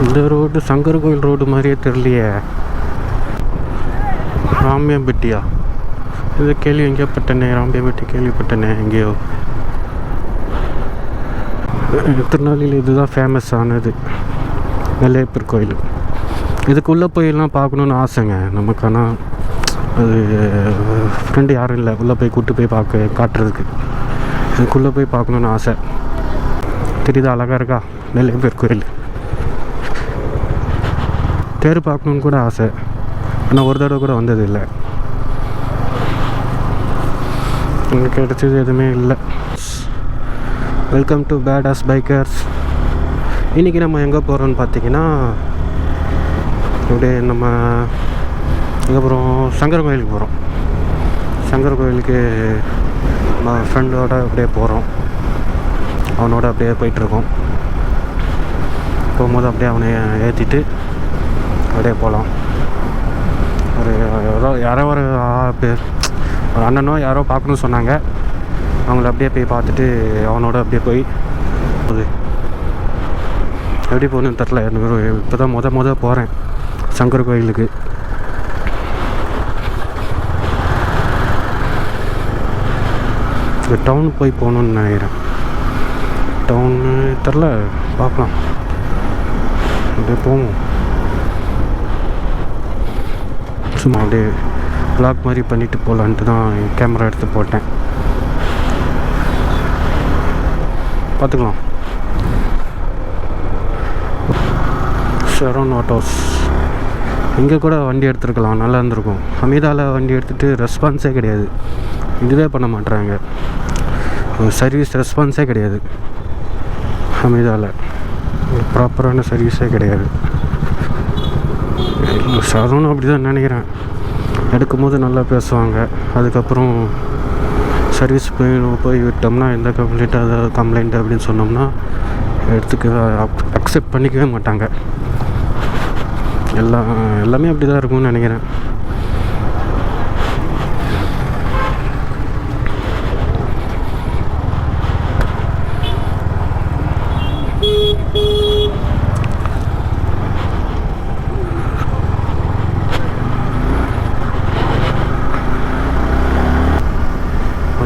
இந்த ரோடு சங்கர் கோயில் ரோடு மாதிரியே தெரியலையே. ராம்பியம்பட்டியா? இது கேள்வி எங்கேயப்பட்டனே, ராம்பியம்பட்டி கேள்விப்பட்டனே எங்கேயோ. திருநெல்வேலியில் இதுதான் ஃபேமஸ் ஆனது, நெல்லையப்பர் கோயில். இதுக்குள்ளே போயெல்லாம் பார்க்கணுன்னு ஆசைங்க நமக்கு. ஆனால் அது ஃப்ரெண்டு யாரும் இல்லை உள்ளே போய் கூப்பிட்டு போய் காட்டுறதுக்கு. இதுக்குள்ளே போய் பார்க்கணுன்னு ஆசை. தெரியுதா அழகாக இருக்கா நெல்லையப்பர் கோயில். தேர் பார்க்கணுன்னு கூட ஆசை, ஆனால் ஒரு தடவை கூட வந்தது இல்லை. எனக்கு கிடைச்சது எதுவுமே இல்லை. Welcome to badass bikers. இன்றைக்கி நம்ம எங்கே போகிறோன்னு பார்த்தீங்கன்னா, அப்படியே நம்ம எங்கே போகிறோம், சங்கர் கோயிலுக்கு போகிறோம். சங்கர் கோயிலுக்கு நம்ம ஃப்ரெண்டோட அப்படியே போகிறோம். அவனோட அப்படியே போயிட்டுருக்கோம். போகும்போது அப்படியே அவனை ஏற்றிட்டு அப்படியே போகலாம். யாரோ ஒரு அண்ணனோ யாரோ பார்க்கணுன்னு சொன்னாங்க. அவங்கள அப்படியே போய் பார்த்துட்டு அவனோட அப்படியே போய் எப்படி போகணுன்னு தெரில. எனக்கு இப்போ தான் முத போகிறேன் சங்கர் கோயிலுக்கு. டவுன் போய் போகணுன்னு நினைக்கிறேன். டவுன்னு தெரில, பார்க்கலாம். அப்படியே போவோம். சும்மா அப்படியே வ்ளாக் மாதிரி பண்ணிவிட்டு போகலான்ட்டு தான் கேமரா எடுத்து போட்டேன். பார்த்துக்கலாம். ஷரோன் ஆட்டோஸ் இங்கே கூட வண்டி எடுத்துருக்கலாம், நல்லா இருந்திருக்கும். அமீதாவில் வண்டி எடுத்துகிட்டு ரெஸ்பான்ஸே கிடையாது. இதுவே பண்ண மாட்டுறாங்க, சர்வீஸ் ரெஸ்பான்ஸே கிடையாது. அமீதாவில் ப்ராப்பரான சர்வீஸே கிடையாது. ஷரோன் அப்படி தான் நினைக்கிறேன். எடுக்கும்போது நல்லா பேசுவாங்க, அதுக்கப்புறம் சர்வீஸ் போய் விட்டோம்னா எந்த கம்ப்ளைண்ட் அப்படின்னு சொன்னோம்னா அக்செப்ட் பண்ணிக்கவே மாட்டாங்க. எல்லாமே அப்படி தான் இருக்கும்னு நினைக்கிறேன்.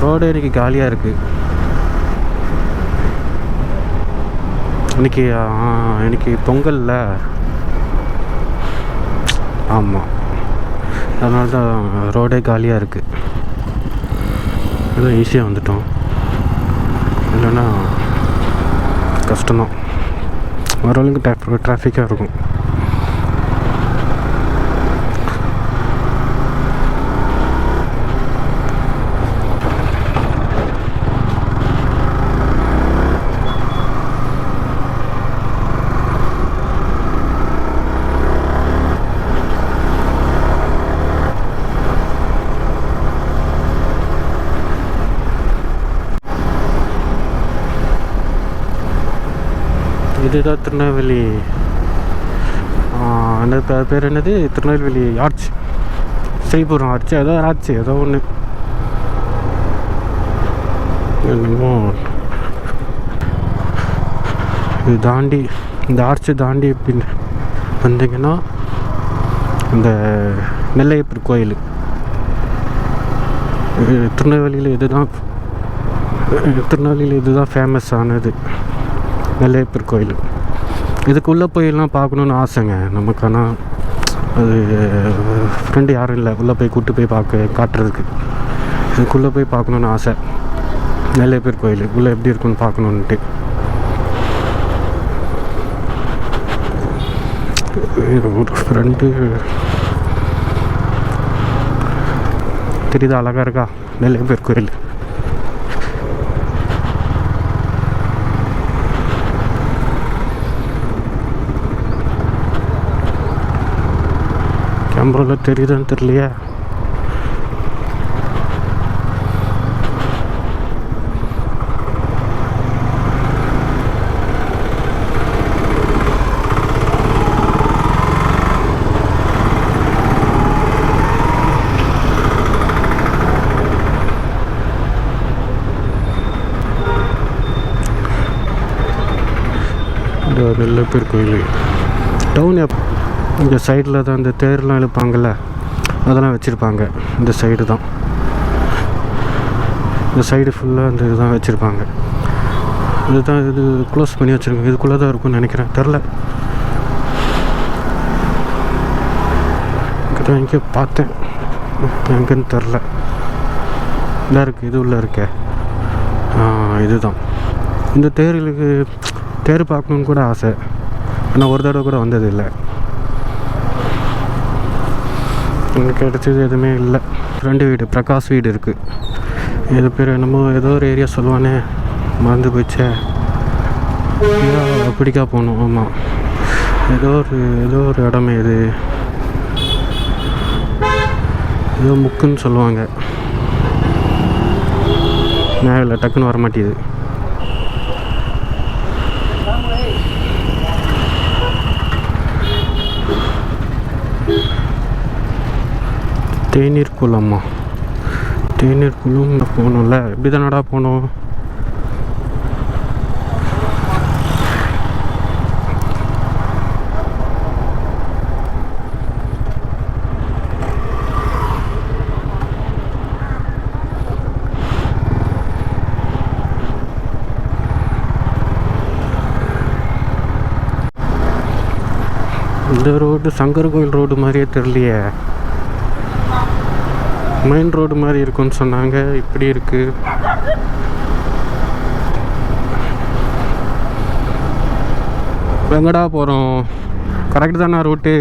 ரோடு இன்றைக்கி காலியாக இருக்குது. இன்னைக்கு பொங்கல்ல. ஆமாம், அதனால தான் ரோடே காலியாக இருக்குது. ஏதோ ஈஸியாக வந்துட்டோம், இல்லைன்னா கஷ்டம்தான். ஓரளவுக்கு டிராஃபிக்காக இருக்கும். இதுதான் திருநெல்வேலி. அந்த பேர் என்னது, திருநெல்வேலி ஆர்ச், ஸ்ரீபுரம் ஆர்ச், ஏதோ ஒன்று. இது தாண்டி, இந்த ஆர்ச்சு தாண்டி அப்படின்னு வந்தீங்கன்னா இந்த நெல்லையப்பர் கோயில். திருநெல்வேலியில் இதுதான் ஃபேமஸ் ஆனது, நெல்லையப்பர் கோயில். இதுக்குள்ளே போயெல்லாம் பார்க்கணுன்னு ஆசைங்க நமக்கு. ஆனால் அது ஃப்ரெண்டு யாரும் இல்லை உள்ளே போய் கூப்பிட்டு போய் காட்டுறதுக்கு. இதுக்குள்ளே போய் பார்க்கணுன்னு ஆசை, நெல்லையப்பர் கோயில் உள்ளே எப்படி இருக்குன்னு பார்க்கணுன்ட்டு. ஒரு ஃப்ரெண்டு தெரியுதா அழகாக இருக்கா நெல்லையப்பர் கோயில். கேமராவில் தெரியுதான்னு தெரியலையா. நெல்லையப்பர் கோயில் டவுன் இங்கே சைடில் தான் இந்த தேர்லாம் இழுப்பாங்கள்ல அதெல்லாம் வச்சுருப்பாங்க. இந்த சைடு தான், இந்த சைடு ஃபுல்லாக இந்த இதுதான் வச்சுருப்பாங்க. இதுதான் இது க்ளோஸ் பண்ணி வச்சுருக்காங்க. இதுக்குள்ளே தான் இருக்கும்னு நினைக்கிறேன், தெரில. இங்கே தான் எங்கேயோ பார்த்தேன், எங்கேன்னு தெரில. இதாக இருக்குது, இது உள்ளே இருக்கே, இதுதான். இந்த தேருக்கு தேர் பார்க்கணுன்னு கூட ஆசை, ஆனால் ஒரு தடவை கூட வந்தது இல்லை. எனக்கு கிடச்சது எதுவுமே இல்லை. ஃப்ரெண்டு வீடு பிரகாஷ் வீடு இருக்குது. இது பேர் என்னமோ ஏதோ ஒரு ஏரியா சொல்லுவானே, மறந்து போச்சே. அப்படிக்கா போகணும். ஆமாம், ஏதோ ஒரு இடமே இது, ஏதோ முக்குன்னு சொல்லுவாங்க. நேரில் டக்குன்னு வர மாட்டேங்குது. தேநீர் குளம்மா, தேநீர் குளம் போகணும்ல, எப்படி தானடா போகணும். இந்த ரோடு சங்கர் கோயில் ரோடு மாதிரியே தெரியலையே. மெயின் ரோடு மாதிரி இருக்குன்னு சொன்னாங்க, இப்படி இருக்குது. எங்கடா போகிறோம்? கரெக்டு தானே ரூட்டு?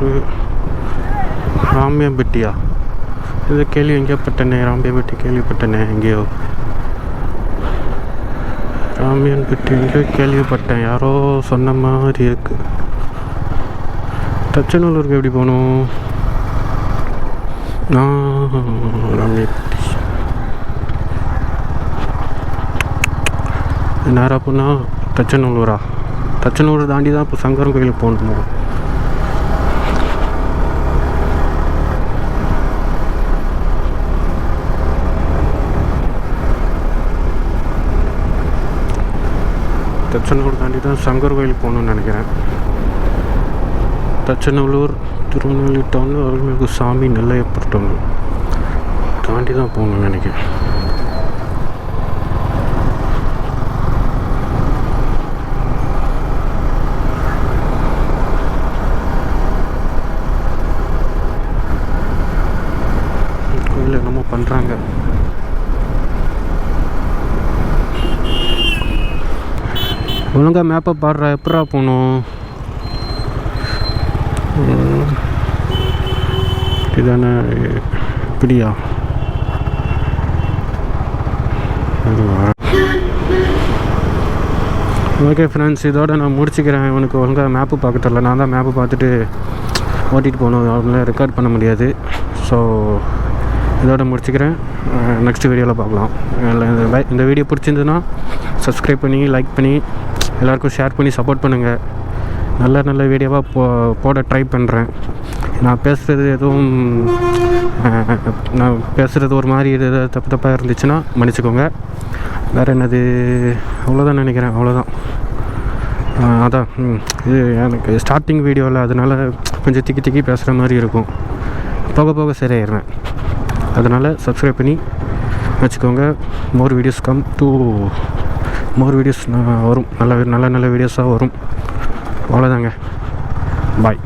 ஒரு ராம்பியம்பட்டியா? இது கேள்வி எங்கேயப்பட்டனே, ராம்பியம்பட்டி கேள்விப்பட்டனே எங்கேயோ. ராம்பியம்பட்டி எங்கேயோ கேள்விப்பட்டேன், யாரோ சொன்ன மாதிரி இருக்கு. தச்சநல்லூருக்கு எப்படி போகணும்? ராம்பியம்பட்டி நேராக போனால் தச்சநல்லூரா? தச்சநல்லூர் தாண்டி தான் இப்போ சங்கரன் கோயிலுக்கு போகணுமோ? தச்சநல்லூர் தாண்டி தான் சங்கர் கோயிலுக்கு போகணுன்னு நினைக்கிறேன். தச்சநல்லூர், திருநெல்வேலி டவுன், அருள்மிகு சாமி நெல்லையப்பர் டவுன் தாண்டி தான் போகணுன்னு நினைக்கிறேன். கோயில் என்னமோ பண்ணுறாங்க. ஒழுங்கா மேப்பை பாடுறா, எப்படா போகணும்? இதானே, இப்படியா? ஓகே ஃப்ரெண்ட்ஸ், இதோட நான் முடிச்சுக்கிறேன். உனக்கு ஒழுங்காக மேப்பு பார்க்க தெரியல, நான் தான் மேப்பு பார்த்துட்டு ஓட்டிகிட்டு போகணும், அவங்கள ரெக்கார்ட் பண்ண முடியாது. ஸோ இதோட முடிச்சுக்கிறேன். நெக்ஸ்ட் வீடியோவில் பார்க்கலாம். இந்த வீடியோ பிடிச்சிருந்துன்னா சப்ஸ்கிரைப் பண்ணி, லைக் பண்ணி, எல்லாேருக்கும் ஷேர் பண்ணி சப்போர்ட் பண்ணுங்கள். நல்ல வீடியோவாக போட ட்ரை பண்ணுறேன். நான் பேசுகிறது ஒரு மாதிரி இது தப்பாக இருந்துச்சுன்னா மன்னிச்சுக்கோங்க. வேறு என்னது, அவ்வளோதான் நினைக்கிறேன். அவ்வளோதான். அதான் இது எனக்கு ஸ்டார்டிங் வீடியோவில், அதனால் கொஞ்சம் திக்கி பேசுகிற மாதிரி இருக்கும். போக போக சரியாயிருவேன். அதனால் சப்ஸ்கிரைப் பண்ணி வச்சுக்கோங்க. மோர் வீடியோஸ் வரும். நல்ல வீடியோஸாக வரும். அவ்வளோதாங்க. பாய்.